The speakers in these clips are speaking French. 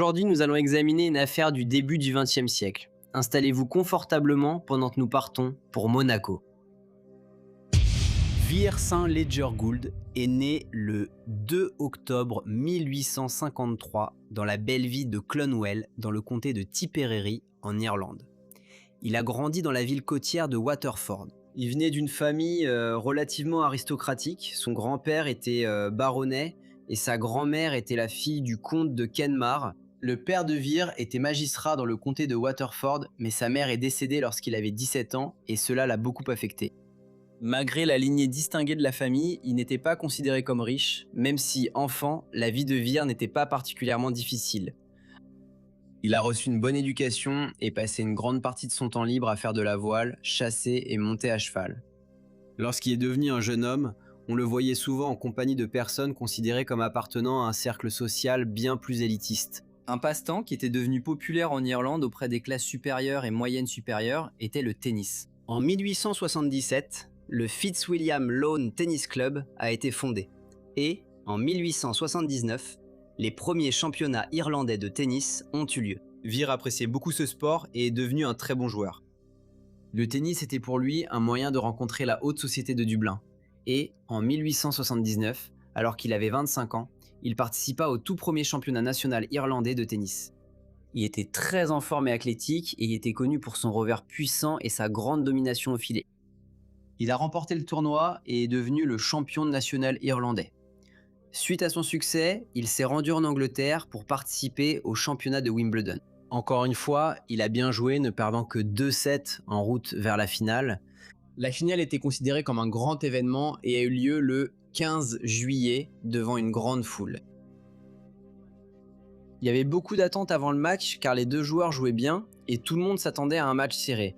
Aujourd'hui, nous allons examiner une affaire du début du XXe siècle. Installez-vous confortablement pendant que nous partons pour Monaco. Vir St. Ledger Gould est né le 2 octobre 1853 dans la belle ville de Clonwell, dans le comté de Tipperary, en Irlande. Il a grandi dans la ville côtière de Waterford. Il venait d'une famille relativement aristocratique. Son grand-père était baronnet et sa grand-mère était la fille du comte de Kenmare. Le père de Vir était magistrat dans le comté de Waterford, mais sa mère est décédée lorsqu'il avait 17 ans et cela l'a beaucoup affecté. Malgré la lignée distinguée de la famille, il n'était pas considéré comme riche, même si, enfant, la vie de Vir n'était pas particulièrement difficile. Il a reçu une bonne éducation et passé une grande partie de son temps libre à faire de la voile, chasser et monter à cheval. Lorsqu'il est devenu un jeune homme, on le voyait souvent en compagnie de personnes considérées comme appartenant à un cercle social bien plus élitiste. Un passe-temps qui était devenu populaire en Irlande auprès des classes supérieures et moyennes supérieures était le tennis. En 1877, le Fitzwilliam Lawn Tennis Club a été fondé. Et, en 1879, les premiers championnats irlandais de tennis ont eu lieu. Vir appréciait beaucoup ce sport et est devenu un très bon joueur. Le tennis était pour lui un moyen de rencontrer la haute société de Dublin. Et, en 1879, alors qu'il avait 25 ans, il participa au tout premier championnat national irlandais de tennis. Il était très en forme et athlétique et il était connu pour son revers puissant et sa grande domination au filet. Il a remporté le tournoi et est devenu le champion national irlandais. Suite à son succès, il s'est rendu en Angleterre pour participer au championnat de Wimbledon. Encore une fois, il a bien joué, ne perdant que 2 sets en route vers la finale. La finale était considérée comme un grand événement et a eu lieu le 15 juillet devant une grande foule. Il y avait beaucoup d'attentes avant le match car les deux joueurs jouaient bien et tout le monde s'attendait à un match serré.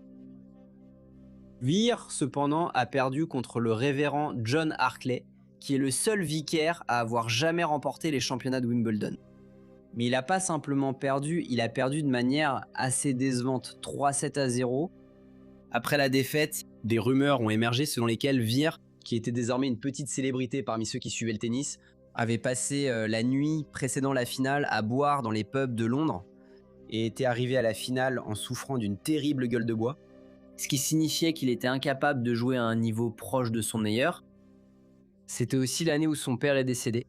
Vir, cependant, a perdu contre le révérend John Hartley, qui est le seul vicaire à avoir jamais remporté les championnats de Wimbledon. Mais il n'a pas simplement perdu, il a perdu de manière assez décevante, 3-7-0. Après la défaite, des rumeurs ont émergé selon lesquelles Vir, qui était désormais une petite célébrité parmi ceux qui suivaient le tennis, avait passé la nuit précédant la finale à boire dans les pubs de Londres et était arrivé à la finale en souffrant d'une terrible gueule de bois, ce qui signifiait qu'il était incapable de jouer à un niveau proche de son meilleur. C'était aussi l'année où son père est décédé.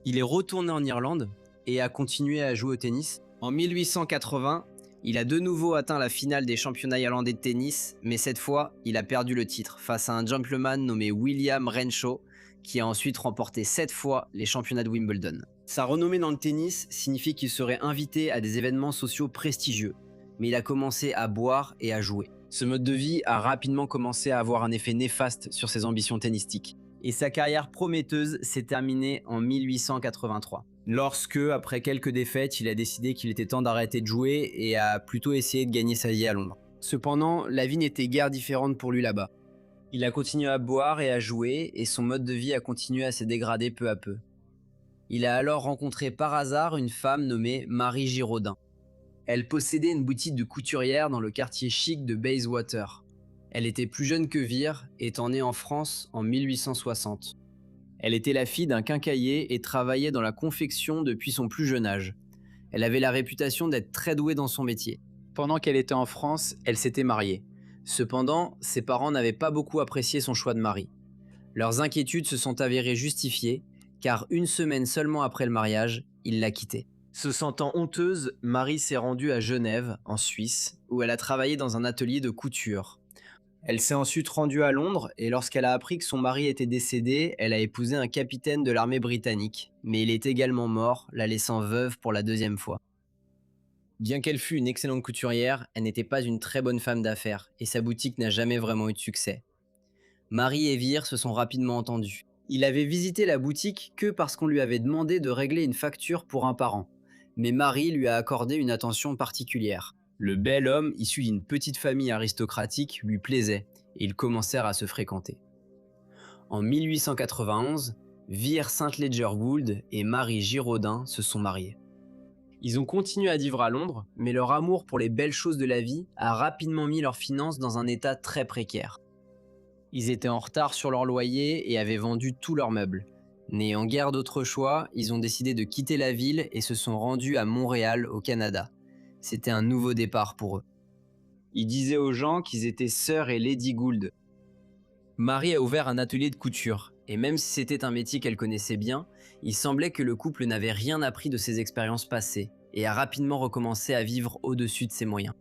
Il est retourné en Irlande et a continué à jouer au tennis. En 1880, il a de nouveau atteint la finale des championnats irlandais de tennis, mais cette fois, il a perdu le titre face à un gentleman nommé William Renshaw, qui a ensuite remporté 7 fois les championnats de Wimbledon. Sa renommée dans le tennis signifie qu'il serait invité à des événements sociaux prestigieux, mais il a commencé à boire et à jouer. Ce mode de vie a rapidement commencé à avoir un effet néfaste sur ses ambitions tennistiques. Et sa carrière prometteuse s'est terminée en 1883. Lorsque, après quelques défaites, il a décidé qu'il était temps d'arrêter de jouer et a plutôt essayé de gagner sa vie à Londres. Cependant, la vie n'était guère différente pour lui là-bas. Il a continué à boire et à jouer et son mode de vie a continué à se dégrader peu à peu. Il a alors rencontré par hasard une femme nommée Marie Giraudin. Elle possédait une boutique de couturière dans le quartier chic de Bayswater. Elle était plus jeune que Vir, étant née en France en 1860. Elle était la fille d'un quincaillier et travaillait dans la confection depuis son plus jeune âge. Elle avait la réputation d'être très douée dans son métier. Pendant qu'elle était en France, elle s'était mariée. Cependant, ses parents n'avaient pas beaucoup apprécié son choix de mari. Leurs inquiétudes se sont avérées justifiées, car une semaine seulement après le mariage, il l'a quittée. Se sentant honteuse, Marie s'est rendue à Genève, en Suisse, où elle a travaillé dans un atelier de couture. Elle s'est ensuite rendue à Londres et lorsqu'elle a appris que son mari était décédé, elle a épousé un capitaine de l'armée britannique, mais il est également mort, la laissant veuve pour la 2e fois. Bien qu'elle fût une excellente couturière, elle n'était pas une très bonne femme d'affaires et sa boutique n'a jamais vraiment eu de succès. Marie et Vir se sont rapidement entendus. Il avait visité la boutique que parce qu'on lui avait demandé de régler une facture pour un parent, mais Marie lui a accordé une attention particulière. Le bel homme, issu d'une petite famille aristocratique, lui plaisait et ils commencèrent à se fréquenter. En 1891, Vir St. Ledger Gould et Marie Giraudin se sont mariés. Ils ont continué à vivre à Londres, mais leur amour pour les belles choses de la vie a rapidement mis leurs finances dans un état très précaire. Ils étaient en retard sur leur loyer et avaient vendu tous leurs meubles. N'ayant guère d'autre choix, ils ont décidé de quitter la ville et se sont rendus à Montréal, au Canada. C'était un nouveau départ pour eux. Ils disaient aux gens qu'ils étaient Sir et Lady Gould. Marie a ouvert un atelier de couture, et même si c'était un métier qu'elle connaissait bien, il semblait que le couple n'avait rien appris de ses expériences passées, et a rapidement recommencé à vivre au-dessus de ses moyens.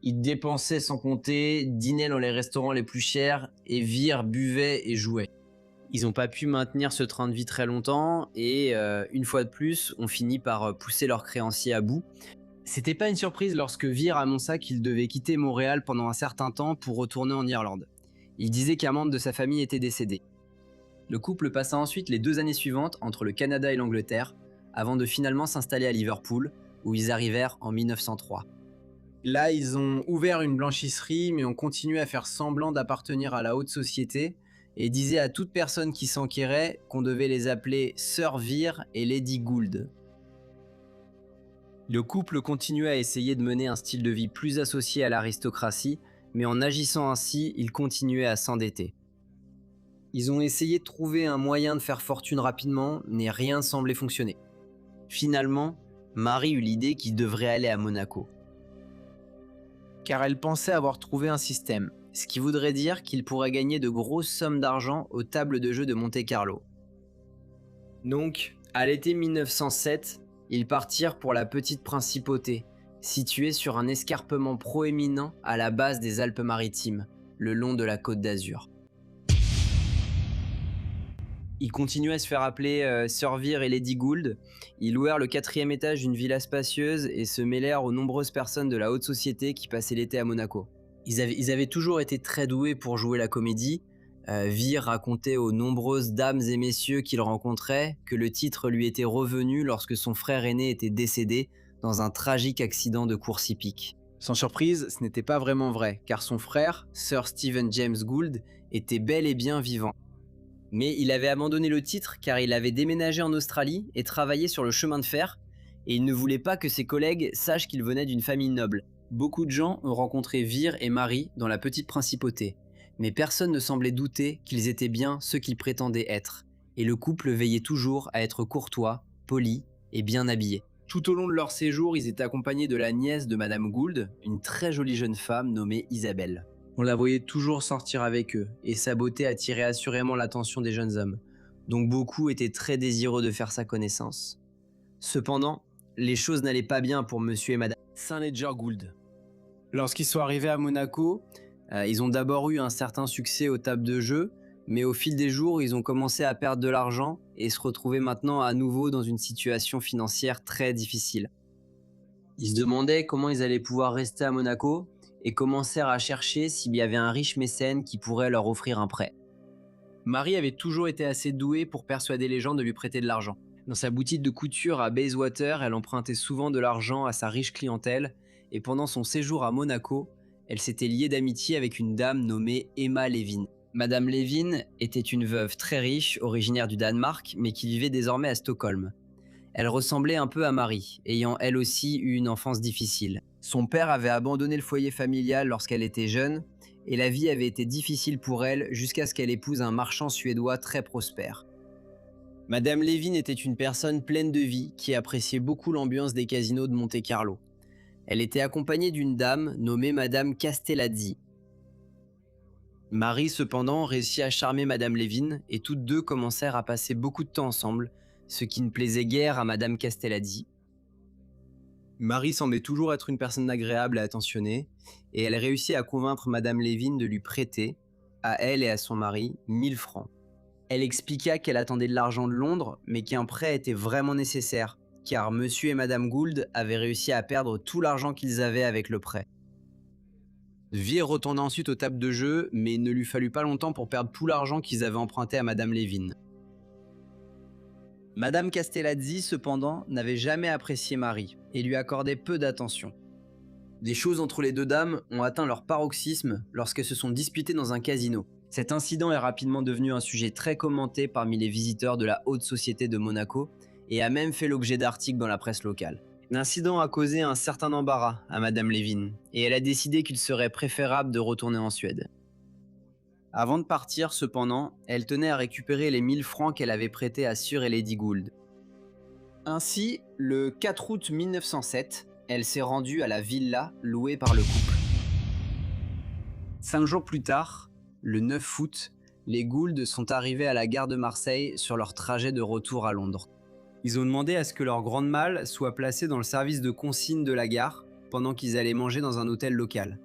Ils dépensaient sans compter, dînaient dans les restaurants les plus chers, et virent, buvaient et jouaient. Ils n'ont pas pu maintenir ce train de vie très longtemps, et une fois de plus, ont fini par pousser leurs créanciers à bout. C'était pas une surprise lorsque Vir annonça qu'il devait quitter Montréal pendant un certain temps pour retourner en Irlande. Il disait qu'un membre de sa famille était décédé. Le couple passa ensuite les 2 années suivantes entre le Canada et l'Angleterre, avant de finalement s'installer à Liverpool, où ils arrivèrent en 1903. Là, ils ont ouvert une blanchisserie, mais ont continué à faire semblant d'appartenir à la haute société et disaient à toute personne qui s'enquérait qu'on devait les appeler Sir Vir et Lady Gould. Le couple continuait à essayer de mener un style de vie plus associé à l'aristocratie, mais en agissant ainsi, ils continuaient à s'endetter. Ils ont essayé de trouver un moyen de faire fortune rapidement, mais rien ne semblait fonctionner. Finalement, Marie eut l'idée qu'ils devraient aller à Monaco. Car elle pensait avoir trouvé un système, ce qui voudrait dire qu'ils pourraient gagner de grosses sommes d'argent aux tables de jeu de Monte-Carlo. Donc, à l'été 1907, ils partirent pour la petite principauté, située sur un escarpement proéminent à la base des Alpes-Maritimes, le long de la Côte d'Azur. Ils continuaient à se faire appeler Sir Vir et Lady Gould. Ils louèrent le 4e étage d'une villa spacieuse et se mêlèrent aux nombreuses personnes de la haute société qui passaient l'été à Monaco. Ils avaient toujours été très doués pour jouer la comédie. Vir racontait aux nombreuses dames et messieurs qu'il rencontrait que le titre lui était revenu lorsque son frère aîné était décédé dans un tragique accident de course hippique. Sans surprise, ce n'était pas vraiment vrai, car son frère, Sir Stephen James Gould, était bel et bien vivant. Mais il avait abandonné le titre car il avait déménagé en Australie et travaillé sur le chemin de fer, et il ne voulait pas que ses collègues sachent qu'il venait d'une famille noble. Beaucoup de gens ont rencontré Vir et Marie dans la petite principauté, mais personne ne semblait douter qu'ils étaient bien ceux qu'ils prétendaient être, et le couple veillait toujours à être courtois, poli et bien habillé. Tout au long de leur séjour, ils étaient accompagnés de la nièce de Madame Gould, une très jolie jeune femme nommée Isabelle. On la voyait toujours sortir avec eux, et sa beauté attirait assurément l'attention des jeunes hommes, donc beaucoup étaient très désireux de faire sa connaissance. Cependant, les choses n'allaient pas bien pour Monsieur et Madame St. Ledger Gould. Lorsqu'ils sont arrivés à Monaco, ils ont d'abord eu un certain succès aux tables de jeu, mais au fil des jours, ils ont commencé à perdre de l'argent et se retrouvaient maintenant à nouveau dans une situation financière très difficile. Ils se demandaient comment ils allaient pouvoir rester à Monaco et commencèrent à chercher s'il y avait un riche mécène qui pourrait leur offrir un prêt. Marie avait toujours été assez douée pour persuader les gens de lui prêter de l'argent. Dans sa boutique de couture à Bayswater, elle empruntait souvent de l'argent à sa riche clientèle, et pendant son séjour à Monaco, elle s'était liée d'amitié avec une dame nommée Emma Levin. Madame Levin était une veuve très riche, originaire du Danemark, mais qui vivait désormais à Stockholm. Elle ressemblait un peu à Marie, ayant elle aussi eu une enfance difficile. Son père avait abandonné le foyer familial lorsqu'elle était jeune, et la vie avait été difficile pour elle jusqu'à ce qu'elle épouse un marchand suédois très prospère. Madame Levin était une personne pleine de vie qui appréciait beaucoup l'ambiance des casinos de Monte-Carlo. Elle était accompagnée d'une dame nommée Madame Castellazzi. Marie, cependant, réussit à charmer Madame Levin et toutes deux commencèrent à passer beaucoup de temps ensemble, ce qui ne plaisait guère à Madame Castellazzi. Marie semblait toujours être une personne agréable et attentionnée, et elle réussit à convaincre Madame Levin de lui prêter, à elle et à son mari, 1000 francs. Elle expliqua qu'elle attendait de l'argent de Londres, mais qu'un prêt était vraiment nécessaire, car Monsieur et Madame Gould avaient réussi à perdre tout l'argent qu'ils avaient avec le prêt. Vir retourna ensuite aux tables de jeu, mais il ne lui fallut pas longtemps pour perdre tout l'argent qu'ils avaient emprunté à Madame Levin. Madame Castellazzi, cependant, n'avait jamais apprécié Marie et lui accordait peu d'attention. Les choses entre les deux dames ont atteint leur paroxysme lorsqu'elles se sont disputées dans un casino. Cet incident est rapidement devenu un sujet très commenté parmi les visiteurs de la haute société de Monaco et a même fait l'objet d'articles dans la presse locale. L'incident a causé un certain embarras à Madame Levin et elle a décidé qu'il serait préférable de retourner en Suède. Avant de partir, cependant, elle tenait à récupérer les 1000 francs qu'elle avait prêtés à Sir et Lady Gould. Ainsi, le 4 août 1907, elle s'est rendue à la villa louée par le couple. 5 jours plus tard, le 9 août, les Gould sont arrivés à la gare de Marseille sur leur trajet de retour à Londres. Ils ont demandé à ce que leur grande malle soit placée dans le service de consigne de la gare pendant qu'ils allaient manger dans un hôtel local.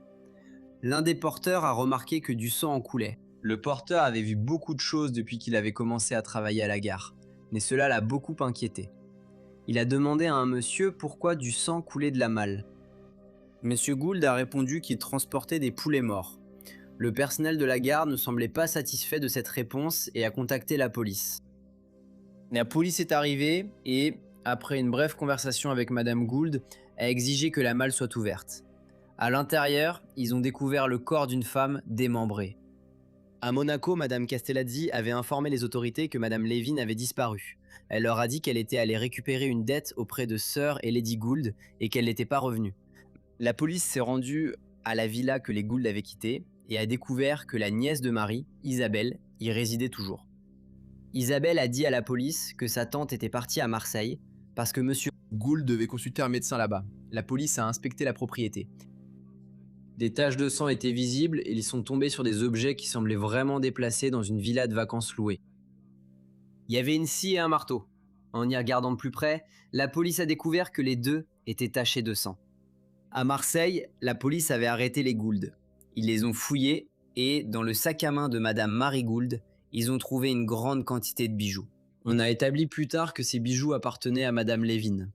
L'un des porteurs a remarqué que du sang en coulait. Le porteur avait vu beaucoup de choses depuis qu'il avait commencé à travailler à la gare, mais cela l'a beaucoup inquiété. Il a demandé à un monsieur pourquoi du sang coulait de la malle. Monsieur Gould a répondu qu'il transportait des poulets morts. Le personnel de la gare ne semblait pas satisfait de cette réponse et a contacté la police. La police est arrivée et, après une brève conversation avec Madame Gould, a exigé que la malle soit ouverte. À l'intérieur, ils ont découvert le corps d'une femme démembrée. À Monaco, Madame Castellazzi avait informé les autorités que Madame Levin avait disparu. Elle leur a dit qu'elle était allée récupérer une dette auprès de Sir et Lady Gould et qu'elle n'était pas revenue. La police s'est rendue à la villa que les Gould avaient quittée et a découvert que la nièce de Marie, Isabelle, y résidait toujours. Isabelle a dit à la police que sa tante était partie à Marseille parce que Monsieur Gould devait consulter un médecin là-bas. La police a inspecté la propriété. Des taches de sang étaient visibles et ils sont tombés sur des objets qui semblaient vraiment déplacés dans une villa de vacances louée. Il y avait une scie et un marteau. En y regardant de plus près, la police a découvert que les deux étaient tachés de sang. À Marseille, la police avait arrêté les Gould. Ils les ont fouillés et, dans le sac à main de Madame Marie Gould, ils ont trouvé une grande quantité de bijoux. On a établi plus tard que ces bijoux appartenaient à Madame Levin.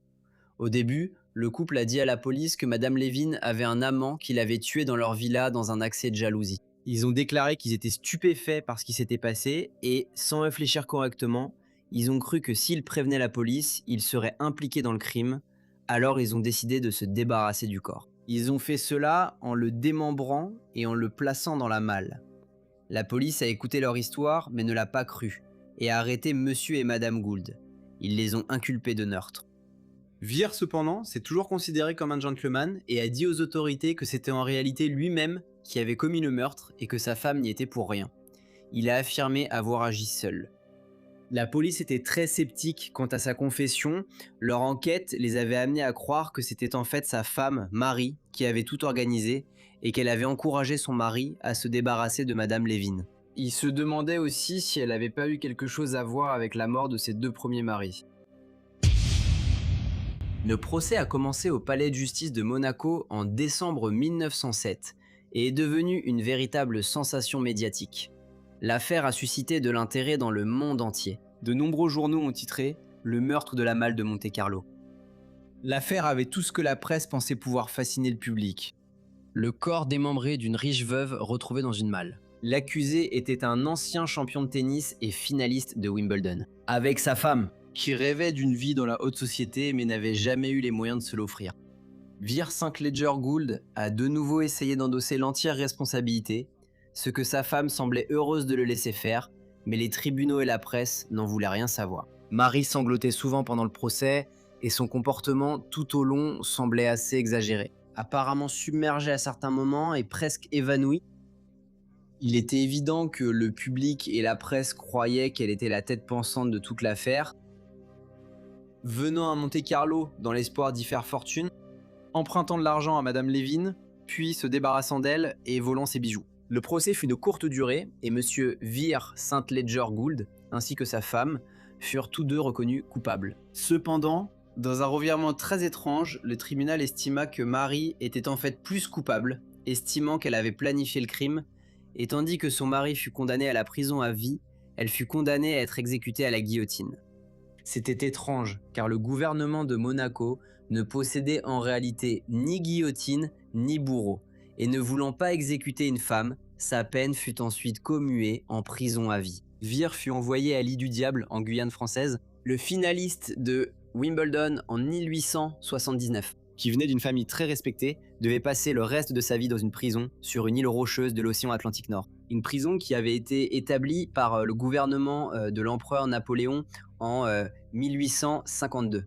Au début, le couple a dit à la police que Madame Levin avait un amant qui l'avait tué dans leur villa dans un accès de jalousie. Ils ont déclaré qu'ils étaient stupéfaits par ce qui s'était passé et, sans réfléchir correctement, ils ont cru que s'ils prévenaient la police, ils seraient impliqués dans le crime, alors ils ont décidé de se débarrasser du corps. Ils ont fait cela en le démembrant et en le plaçant dans la malle. La police a écouté leur histoire mais ne l'a pas cru et a arrêté Monsieur et Madame Gould. Ils les ont inculpés de meurtre. Vere, cependant, s'est toujours considéré comme un gentleman et a dit aux autorités que c'était en réalité lui-même qui avait commis le meurtre et que sa femme n'y était pour rien. Il a affirmé avoir agi seul. La police était très sceptique quant à sa confession. Leur enquête les avait amenés à croire que c'était en fait sa femme, Marie, qui avait tout organisé et qu'elle avait encouragé son mari à se débarrasser de Madame Levin. Ils se demandaient aussi si elle n'avait pas eu quelque chose à voir avec la mort de ses deux premiers maris. Le procès a commencé au palais de justice de Monaco en décembre 1907 et est devenu une véritable sensation médiatique. L'affaire a suscité de l'intérêt dans le monde entier. De nombreux journaux ont titré « Le meurtre de la malle de Monte-Carlo ». L'affaire avait tout ce que la presse pensait pouvoir fasciner le public. Le corps démembré d'une riche veuve retrouvée dans une malle. L'accusé était un ancien champion de tennis et finaliste de Wimbledon. Avec sa femme, qui rêvait d'une vie dans la haute société mais n'avait jamais eu les moyens de se l'offrir. Vere St. Ledger Gould a de nouveau essayé d'endosser l'entière responsabilité, ce que sa femme semblait heureuse de le laisser faire, mais les tribunaux et la presse n'en voulaient rien savoir. Marie sanglotait souvent pendant le procès et son comportement tout au long semblait assez exagéré. Apparemment submergée à certains moments et presque évanouie, il était évident que le public et la presse croyaient qu'elle était la tête pensante de toute l'affaire. Venant à Monte-Carlo dans l'espoir d'y faire fortune, empruntant de l'argent à Madame Levin, puis se débarrassant d'elle et volant ses bijoux. Le procès fut de courte durée et Monsieur Vere St. Ledger Gould, ainsi que sa femme, furent tous deux reconnus coupables. Cependant, dans un revirement très étrange, le tribunal estima que Marie était en fait plus coupable, estimant qu'elle avait planifié le crime, et tandis que son mari fut condamné à la prison à vie, elle fut condamnée à être exécutée à la guillotine. C'était étrange, car le gouvernement de Monaco ne possédait en réalité ni guillotine ni bourreau, et ne voulant pas exécuter une femme, sa peine fut ensuite commuée en prison à vie. Vere fut envoyé à l'île du Diable en Guyane française, le finaliste de Wimbledon en 1879, qui venait d'une famille très respectée, devait passer le reste de sa vie dans une prison sur une île rocheuse de l'océan Atlantique Nord. Une prison qui avait été établie par le gouvernement de l'empereur Napoléon en 1852.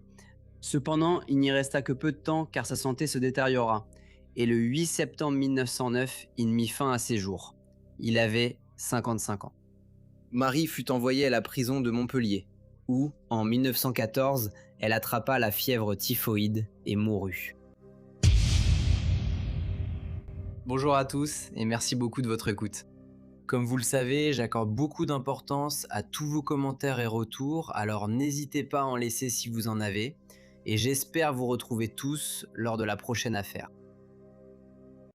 Cependant, il n'y resta que peu de temps car sa santé se détériora. Et le 8 septembre 1909, il mit fin à ses jours. Il avait 55 ans. Marie fut envoyée à la prison de Montpellier, où, en 1914, elle attrapa la fièvre typhoïde et mourut. Bonjour à tous et merci beaucoup de votre écoute. Comme vous le savez, j'accorde beaucoup d'importance à tous vos commentaires et retours, alors n'hésitez pas à en laisser si vous en avez, et j'espère vous retrouver tous lors de la prochaine affaire.